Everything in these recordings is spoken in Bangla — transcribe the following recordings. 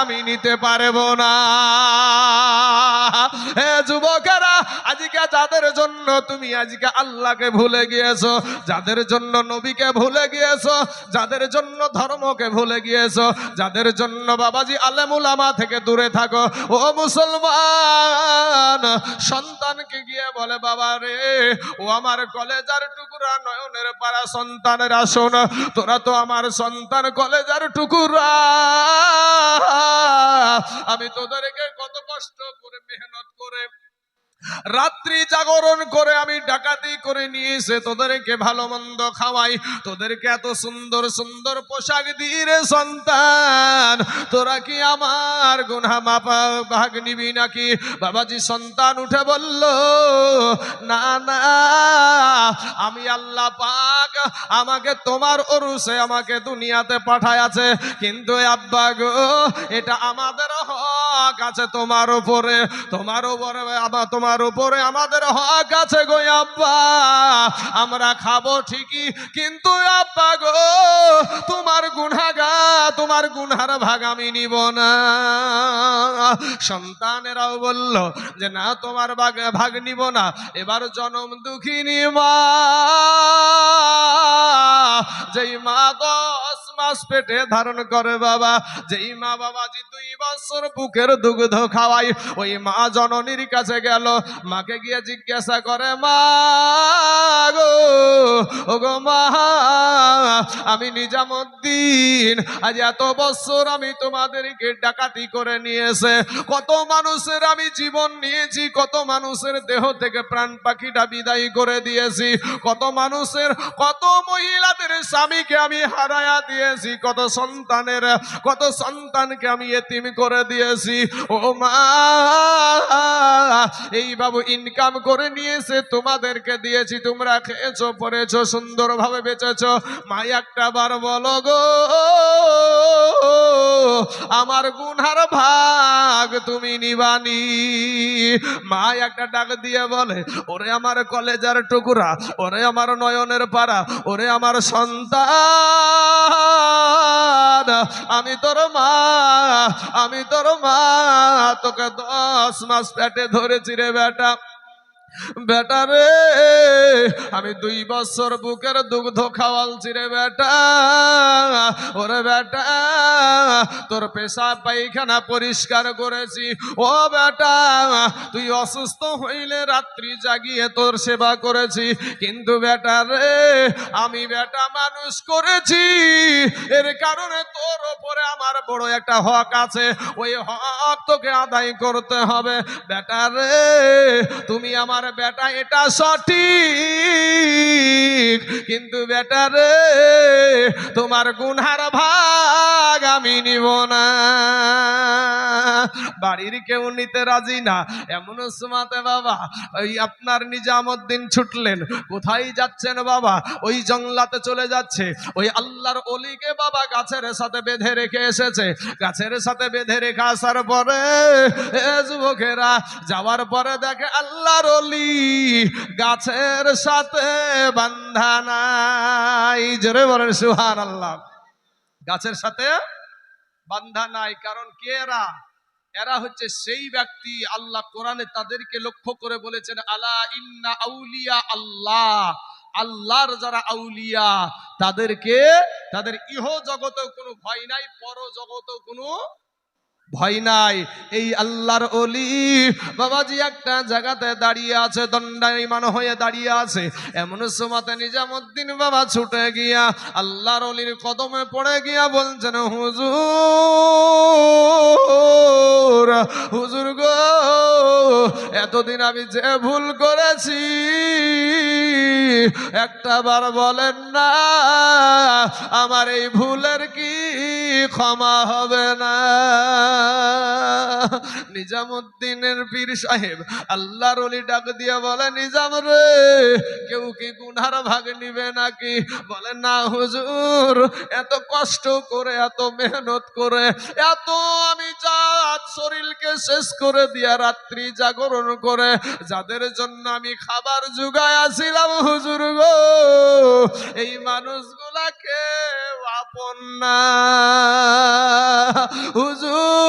আমি নিতে পারবো না। হে যুবকেরা, আজকে যাদের জন্য তুমি আজকে আল্লাহকে ভুলে গিয়েছো, যাদের জন্য নবীকে ভুলে গিয়েছো, যাদের জন্য ধর্মকে ভুলে গিয়েছো, যাদের জন্য বাবাজি আলেম উলামা থেকে দূরে থাকো, ও মুসলমান, সন্তানকে গিয়ে বলে বাবা রে, ও আমার কলেজার টুকরা নয়নের পারা সন্তানেরা শোন, তোরা তো আমার সন্তান কলেজার টুকরা, আমি তোদেরকে কত কষ্ট করে মেহনত করে রাত্রি জাগরণ করে আমি ডাকাতি করে নিয়ে এসে তোদেরকে ভালো মন্দ খাওয়াই, তোদেরকে এত সুন্দর সুন্দর পোশাক দিয়ে রে সন্তান, তোরা কি আমার গুনাহ মাপ ভাগ নিবি নাকি? বাবাজি সন্তান উঠে বলল, না না, আমি আল্লাহ পাক আমাকে তোমার ওরসে আমাকে দুনিয়াতে পাঠায় আছে, কিন্তু আব্বা গো, এটা আমাদের হক আছে তোমার উপরে, তোমার উপরে তোমার উপরে আমাদের হক আছে গো আব্বা, আমরা খাবো ঠিকই, কিন্তু আব্বা গো, তোমার তোমার গুনহার ভাগ আমি নিব না। সন্তানেরাও বলল যে না, তোমার ভাগ নিব না। এবার জনম দুঃখিনী মা, যেই মা 10 মাস পেটে ধারণ করে বাবা, যেই মা বাবাজি 2 বছর বুকের দুগ্ধ খাওয়াই, ওই মা জননীর কাছে গেল, মাকে গিয়ে জিজ্ঞাসা করে, মা গো, ও গো মা, আমি নিজামুদ্দিন আজ এত বছর আমি তোমাদেরকে ডাকাতি করে নিয়েছে, কত মানুষের আমি জীবন নিয়েছি, কত মানুষের দেহ থেকে প্রাণ পাখিটা বিদায় করে দিয়েছি, কত মানুষের কত মহিলাদের স্বামীকে আমি হারায়া দিয়েছি, কত সন্তানকে আমি এতিম করে দিয়েছি, ও মা, এই বাবু ইনকাম করে নিয়েছে, তোমাদেরকে দিয়েছি, তোমরা খেয়েছো পরেছো সুন্দরভাবে বেঁচেছো, মা একটা বার বলো গো, আমার গুনহার ভাগ তুমি নিবানি? মা একটা ডাক দিয়ে বলে, ওরে আমার কলেজার টুকরা, ওরে আমার নয়নের পারা, ওরে আমার সন্তান, আমি তোর মা, তোকে 10 মাস পেটে ধরেছি রে বেটা, বেটা রে, আমি 2 বছর বুকের দুগ্ধ খাওয়ালছি রে বেটা, ওরে বেটা, তোর পেশাব পায়খানা পরিষ্কার করেছি, ও বেটা, তুই অসুস্থ হইলে রাত্রি জাগিয়ে তোর সেবা করেছি, কিন্তু বেটা রে, আমি বেটা মানুষ করেছি, এর কারণে তোর ওপরে আমার বড় একটা হক আছে, ওই হক তোকে আদায় করতে হবে, বেটা রে, তুমি আমার বেটা, এটা সঠিক, কিন্তু বেটা রে, তোমার গুনহার ভাগ আমি নিব না। বাড়ির কেউ নিতে রাজি না, এমন সময়তে বাবা ওই আপনার নিজামুদ্দিন ছুটলেন, কোথায় যাচ্ছেন বাবা? ওই জঙ্গলাতে চলে যাচ্ছে, ওই আল্লাহর ওলিকে বাবা গাছের সাথে বেঁধে রেখে এসেছে, গাছের সাথে বেঁধে রেখে আসার পরে যুবকেরা যাওয়ার পরে দেখে আল্লাহর ওলি গাছের সাথে বান্ধা নাই, জোরে বলেন সুবহানাল্লাহ, গাছের সাথে বান্ধা নাই, কারণ কে এরা হচ্ছে সেই ব্যক্তি, আল্লাহ কোরআনে তাদেরকে লক্ষ্য করে বলেছেন, আলা ইন্না আউলিয়া আল্লাহ, আল্লাহর যারা আউলিয়া তাদের ইহ জগতেও কোনো ভয় নাই, পর জগতেও কোনো ভয় নাই। এই আল্লাহর ওলি বাবাজি একটা জায়গাতে দাঁড়িয়ে আছে, দণ্ডায়মান হয়ে দাঁড়িয়ে আছে, এমন সময়তে নিজামুদ্দিন বাবা ছুটে গিয়া আল্লাহর ওলির কদমে পড়ে গিয়া বলছেন, হুজুর গো, এতদিন আমি যে ভুল করেছি একটা বার বলেন না, আমার এই ভুলের কি ক্ষমা হবে না? নিজামুদ্দিনের পীর সাহেব আল্লাহর ওলি ডাক দিয়া বলে, নিজাম রে, কেউ কি গুনহার ভাগ নিবে নাকি? বলে না হুজুর, এত কষ্ট করে, এত মেহনত করে, এত আমি জাত শরীরকে শেষ করে দিয়া রাত্রি জাগরণ করে যাদের জন্য আমি খাবার জুগায় আসিলাম, হুজুর গো, এই মানুষগুলাকে আপন না হুজুর,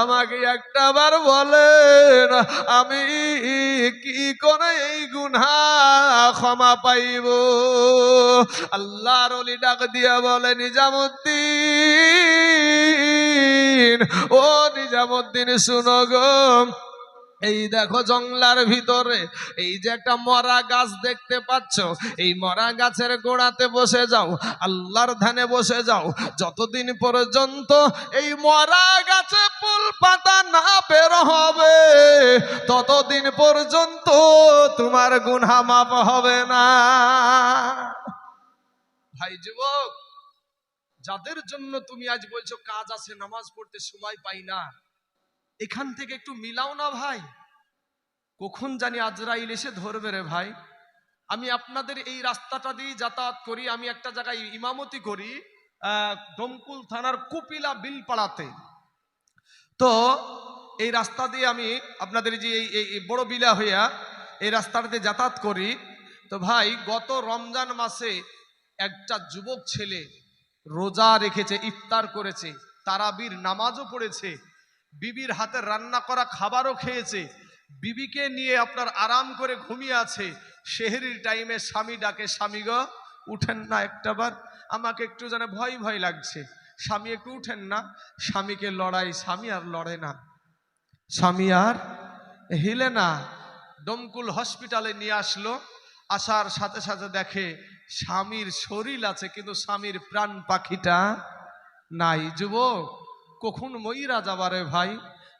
আমাকে একটাবার বলেন আমি কি করে এই গুনাহ ক্ষমা পাইব? আল্লাহর ওলি ডাক দিয়া বলে, নিজামুদ্দিন, ও নিজামুদ্দিন শুনো গো, এই দেখো জংলার ভিতরে এই যে একটা মরা গাছ দেখতে পাচ্ছ, এই মরা গাছের গোড়াতে বসে যাও, আল্লাহর ধ্যানে বসে যাও। যতদিন পর্যন্ত এই মরা গাছে ফুল পাতা না বের হবে ততদিন পর্যন্ত তোমার গুনাহ মাফ হবে না। ভাই যুবক, যাদের জন্য তুমি আজ বলছো কাজ আছে, নামাজ পড়তে সময় পাই না, এখান থেকে একটু মিলাও না ভাই। কখন জানি আজরাইল এসে ধরবে রে ভাই। আমি আপনাদের এই রাস্তাটা দিয়ে যাতায়াত করি, আমি একটা জায়গায় ইমামতি করি, দমকুল থানার কুপিলা বিলপাড়াতে। তো এই রাস্তা দিয়ে আমি আপনাদের যে এই বড় বিলা হইয়া এই রাস্তাটাতে যাতায়াত করি। তো ভাই, গত রমজান মাসে একটা যুবক ছেলে রোজা রেখেছে, ইফতার করেছে, তারাবির নামাজও পড়েছে, বিবির হাতে রান্না করা খাবারও খেয়েছে, বিবিকে নিয়ে আপনার আরাম করে ঘুমিয়ে আছে। সেহরির টাইমে স্বামী ডাকে, স্বামী গো উঠেন না একটাবার, আমাকে একটু যেন ভয় ভয় লাগছে। স্বামী একটু উঠেন না, স্বামীকে লড়াই, স্বামী আর লড়ে না, স্বামী আর হিলে না। দমকুল হসপিটালে নিয়ে আসলো, আসার সাথে সাথে দেখে স্বামীর শরীর আছে কিন্তু স্বামীর প্রাণ পাখিটা নাই। যুবক, কখন মইরা যাবারে ভাই।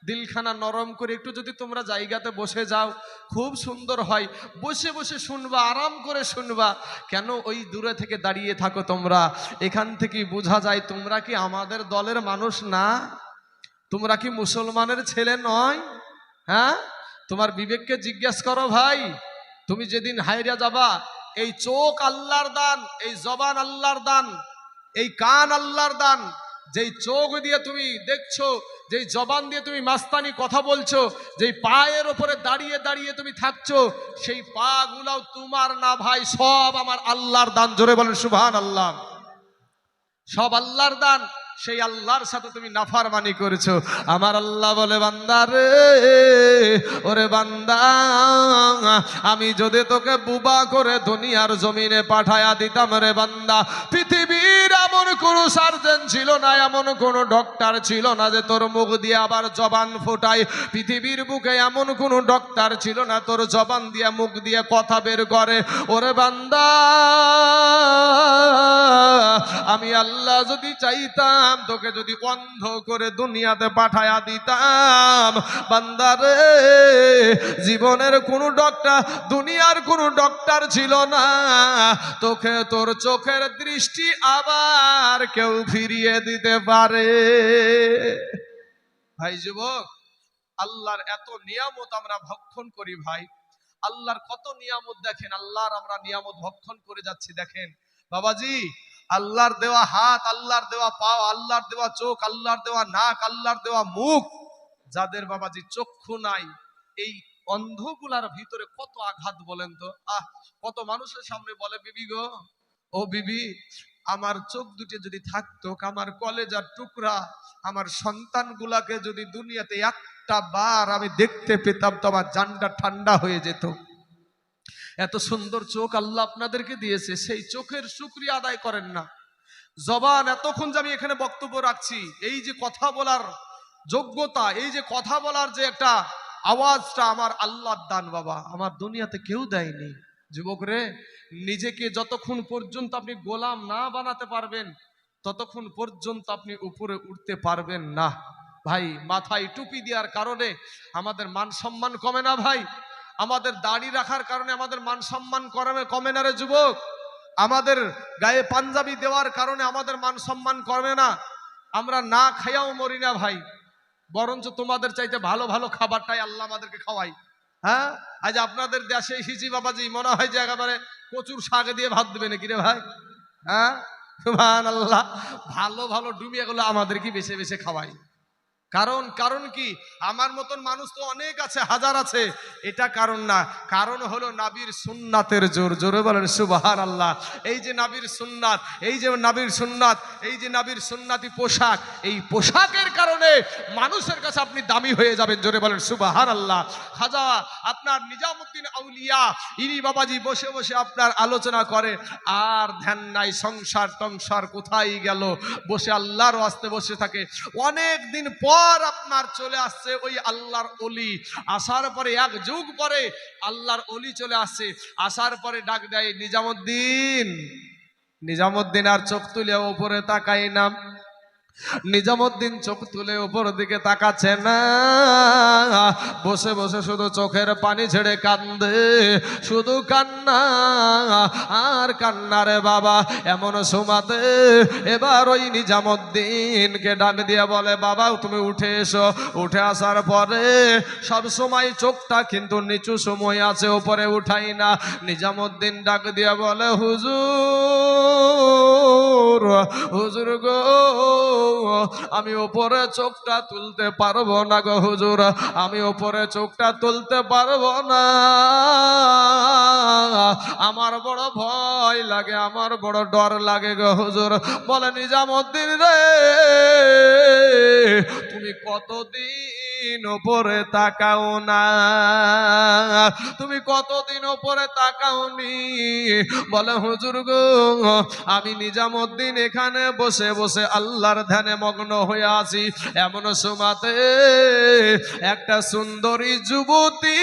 দিলখানা নরম করে একটু যদি তোমরা জায়গাতে বসে যাও খুব সুন্দর হয়, বসে বসে শুনবা, আরাম করে শুনবা। কেন ওই দূরে থেকে দাঁড়িয়ে থাকো তোমরা? এখান থেকে বোঝা যায় তোমরা কি আমাদের দলের মানুষ না, তোমরা কি মুসলমানের ছেলে নয়? হ্যাঁ, তোমার বিবেককে জিজ্ঞেস করো ভাই। তুমি যেদিন হাইরা যাবা, এই চোখ আল্লাহর দান, এই জবান আল্লাহর দান, এই কান আল্লাহর দান। যেই চোখ দিয়ে তুমি দেখছো, যেই জবান দিয়ে তুমি মাস্তানি কথা বলছো, যেই পায়ের ওপরে দাঁড়িয়ে দাঁড়িয়ে তুমি থাকছো, সেই পা গুলাও তোমার না ভাই, সব আমার আল্লাহর দান। জোরে বলেন সুবহানাল্লাহ। সব আল্লাহর দান। সেই আল্লাহর সাথে তুমি নাফরমানি করেছো। আমার আল্লাহ বলে, বান্দা রে, ওরে বান্দা, আমি যদি তোকে বুবা করে দুনিয়ার জমিনে পাঠায়া দিতাম রে বান্দা, পৃথিবীর এমন কোন সার্জন ছিল না, এমন কোন ডক্টর ছিল না যে তোর মুখ দিয়ে আবার জবান ফোটায়। পৃথিবীর বুকে এমন কোন ডক্টর ছিল না তোর জবান দিয়ে মুখ দিয়ে কথা বের করে। ওরে বান্দা, আমি আল্লাহ যদি চাইতাম, তোকে যদি অন্ধ করে দুনিয়াতে পাঠায়া দিতাম, বান্দারে, জীবনের কোন ডক্টর, দুনিয়ার কোন ডক্টর ছিল না তোকে তোর চোখের দৃষ্টি আবার কেউ ফিরিয়ে দিতে পারে। ভাই যুবক, আল্লাহর এত নিয়ামত আমরা ভক্ষণ করি ভাই। আল্লাহর কত নিয়ামত দেখেন, আল্লাহর আমরা নিয়ামত ভক্ষণ করে যাচ্ছি। দেখেন বাবাজি, আল্লাহর দেওয়া হাত, আল্লাহর দেওয়া পাও, আল্লাহর দেওয়া চোখ, আল্লাহর দেওয়া নাক, আল্লাহর দেওয়া মুখ, যাদের বাবাজি চক্ষু নাই, এই অন্ধগুলার ভিতরে কত আঘাত বলেন তো। কত মানুষের সামনে বলে, বিবি গো, ও বিবি, আমার চোখ দুটি যদি থাকতো, আমার কলেজার টুকরা, আমার সন্তানগুলাকে যদি দুনিয়াতে একটা বার আমি দেখতে পেতাম তো আমার জানটা ঠান্ডা হয়ে যেত। এত সুন্দর চোখ আল্লাহ আপনাদেরকে দিয়েছে, সেই চোখের শুকরিয়া আদায় করেন না। জবান, এতক্ষণ যে আমি এখানে বক্তব্য রাখছি, এই যে কথা বলার যোগ্যতা, এই যে কথা বলার যে একটা আওয়াজটা আমার আল্লাহর দান বাবা, আমার দুনিয়াতে কেউ দেয়নি। যুবক রে, নিজেকে যতক্ষণ পর্যন্ত আপনি গোলাম না বানাতে পারবেন ততক্ষণ পর্যন্ত আপনি উপরে উঠতে পারবেন না। ভাই, মাথায় টুপি দেওয়ার কারণে আমাদের মান সম্মান কমে না ভাই। আমাদের দাড়ি রাখার কারণে আমাদের মান সম্মান কমে না রে যুবক। আমাদের গায়ে পাঞ্জাবি দেওয়ার কারণে আমাদের মান সম্মান কমে না। আমরা না খাইয়াও মরি না ভাই, বরঞ্চ তোমাদের চাইতে ভালো ভালো খাবারটাই আল্লাহ আমাদেরকে খাওয়াই। হ্যাঁ, আজ আপনাদের দেশে হিজি বাবাজি মনে হয় যে একেবারে কচুর শাক দিয়ে ভাত দেবে নাকি রে ভাই? হ্যাঁ, সুবহানাল্লাহ। ভালো ভালো ডুবিয়ে গুলো আমাদের কি বেছে বেছে খাওয়াই। কারণ কারণ কি? আমার মতন মানুষ তো অনেক আছে, হাজার আছে, এটা কারণ না। কারণ হলো নাবির সুন্নাতের জোর। জোরে বলেন সুবহানাল্লাহ। এই যে নাবির সুন্নাত, এই যে নাবির সুন্নাত, এই যে নাবির সুন্নাতি পোশাক, এই পোশাকের কারণে মানুষের কাছে আপনি দামি হয়ে যাবেন। জোরে বলেন সুবহানাল্লাহ। খাজা আপনার নিজামুদ্দিন আউলিয়া, ইনি বাবাজি বসে বসে আপনার আলোচনা করে, আর ধ্যান নাই সংসার টংসার কোথায় গেল, বসে আল্লাহর ওয়াস্তে বসে থাকে। অনেক দিন পর আপনার চলে আসছে ওই আল্লাহর ওলি, আসার পরে এক যুগ পরে আল্লাহর ওলি চলে আসছে, আসার পরে ডাক দেয় নিজামুদ্দিন। নিজামুদ্দিন আর চোখ তুলে উপরে তাকায় না। নিজামুদ্দিন চোখ তুলে উপর দিকে তাকাচ্ছে না, বসে বসে শুধু চোখের পানি ছেড়ে কান্দে, শুধু কান্না আর কান্না রে বাবা। এমন সময়তে এবার ওই নিজামুদ্দিনকে ডাক দিয়ে বলে, বাবা তুমি উঠে এসো। উঠে আসার পরে সব সময় চোখটা কিন্তু নিচু সময় আছে, উপরে উঠাই না। নিজামুদ্দিন ডাক দিয়ে বলে, হুজুর, হুজুর গো, আমি উপরে চোখটা তুলতে পারবো না গো হুজুর, আমি উপরে চোখটা তুলতে পারবো না, আমার বড় ভয় লাগে, আমার বড় ডর লাগে গো হুজুর। বলে নিজামুদ্দিন রে, তুমি কতদিন উপরে তাকাও না, তুমি কতদিন উপরে তাকাওনি? বলে হুজুর গো, আমি নিজামুদ্দিন এখানে বসে বসে আল্লাহর ধ্যানে মগ্ন হয়ে আছি, এমন সময়তে একটা সুন্দরী যুবতী